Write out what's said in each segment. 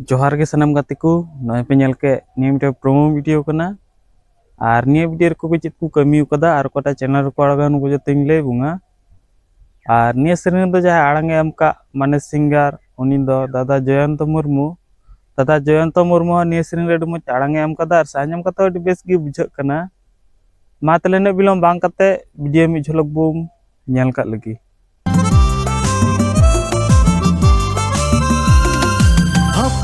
जोहार के सनम गाते को नय पे नेल के निया मिटे प्रोमो वीडियो कना आर निया वीडियो को चेत को कमी कदा आर कोटा चैनल को आड़गान को जते ले बुंगा आर निया सेरेन दो जहां आड़ांगे एमका माने सिंगर उनी दो दादा जयंत मुर्मू निया सेरेन रे दम आड़ांगे एम कदा आर साñam कता अडी बेस गी बुझाक कना मा तले ने बिलोम बांग कते वीडियो मी झलक बुम नेल का लगी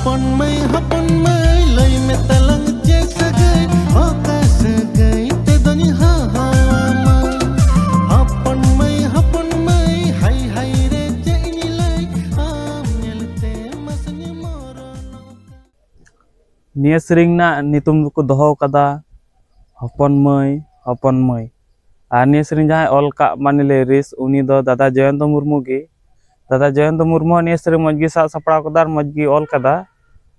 हपन मई लई में तलंग जैसे गई आकाश गई ते दनी हा हा हपन मई हाय हाय रे जेनी लाई आम नेलते मसनी मोरन निया सेरेन ना नितुम को दोहो कदा हपन मई आर निया सेरेन जहां ऑल का माने ले रेस उनी दो दादा जयंत मुर्मू गे दादा जयंत मुर्मू निया सेरेन मजगी सा सपड़ा कदा मजगी ऑल कदा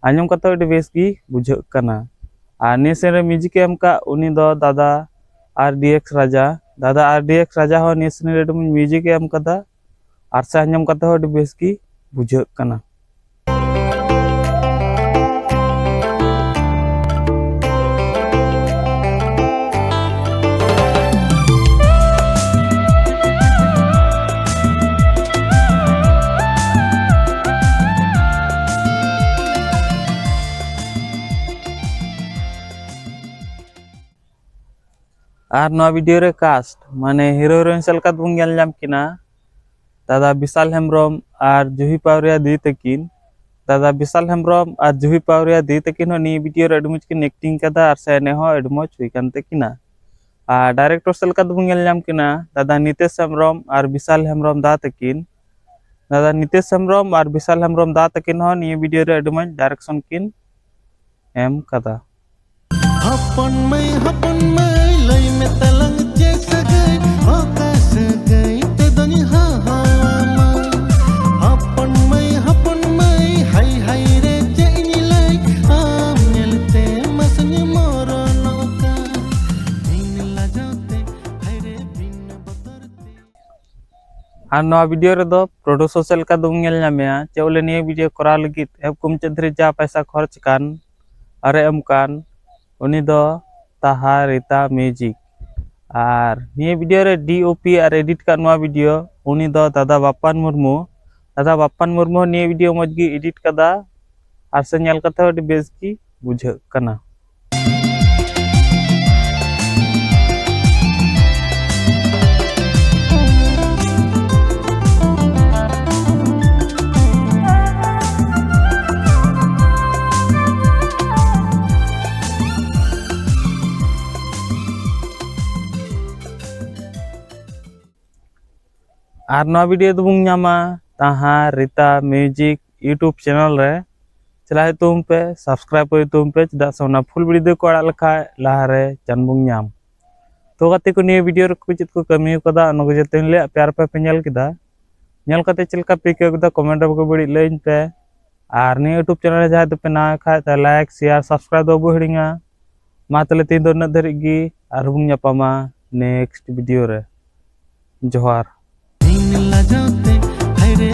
आñam कता अडी बेस गी बुझाक कना आर निया सेरेन म्यूजिक एम का उनी दो दादा आरडीएक्स राजा हो निया सेरेन रे म्यूजिक एम कदा आर से आñam कता अडी बेस गी बुझाक कना आर नवा वीडियो रे कास्ट माने हीरो हीरोइन सेलका बुं गेल जाम किना दादा विशाल हेम्ब्रम आर जुही पावरिया दी तकिन दादा विशाल हेम्ब्रम आर जुही पावरिया दी तकिन हो नी वीडियो रे अडमुच किन एक्टिंग कदा आर से ने हो अडमुच हुई कानते किना आर डायरेक्टर सेलका बुं गेल जाम किना दादा नितेश हेम्ब्रम आर विशाल हेम्ब्रम दा तकिन दादा नितेश हेम्ब्रम आर विशाल हेम्ब्रम दा तकिन हो नी वीडियो रे अडमुच डायरेक्शन किन एम कदा हपन मई लई में तलंग जैसे गई आकाश गई ते दनी हा हा हपन मई हाय हाय रे जेनी लाई आम नेलते मसनी मोरन का दिन लजाते हाय रे बिन बदरते आर नवा वीडियो रे दो प्रोड्यूसर सेलका दुं गेल नामेया चेवले निया वीडियो करा लगित एप कुम चंद्रे जा पैसा खर्च कान अरे एम कान उनी दो ताहा रिता म्यूजिक आर निया वीडियो रे डीओपी आर एडिट का नवा वीडियो उनी दो दादा बाप्पान मुर्मू निया वीडियो मजगी एडिट कदा आर से नेल कथा अडी बेस की बुझाक कना आर नवा वीडियो तो बुंग नामा ताहा रिता म्यूजिक यूट्यूब चैनल रे चला तुम पे सब्सक्राइब कर तुम पे चदा सोना फुल वीडियो को आड़ा लखा लाहारे चन बुंग नाम तो गाते को निया वीडियो रे को चित को कमी कदा नको जते ले प्यार पे पेनल किदा नेल कते चलका पे के कदा कमेंट को बड़ी लेन पे आर निया यूट्यूब चैनल जहां तो पे ना खा त लाइक शेयर सब्सक्राइब दो बहिड़िंगा मा तले तीन दो न धरिगी आर बुंग न्यापामा नेक्स्ट वीडियो रे जोहार दिन लजाते हाय रे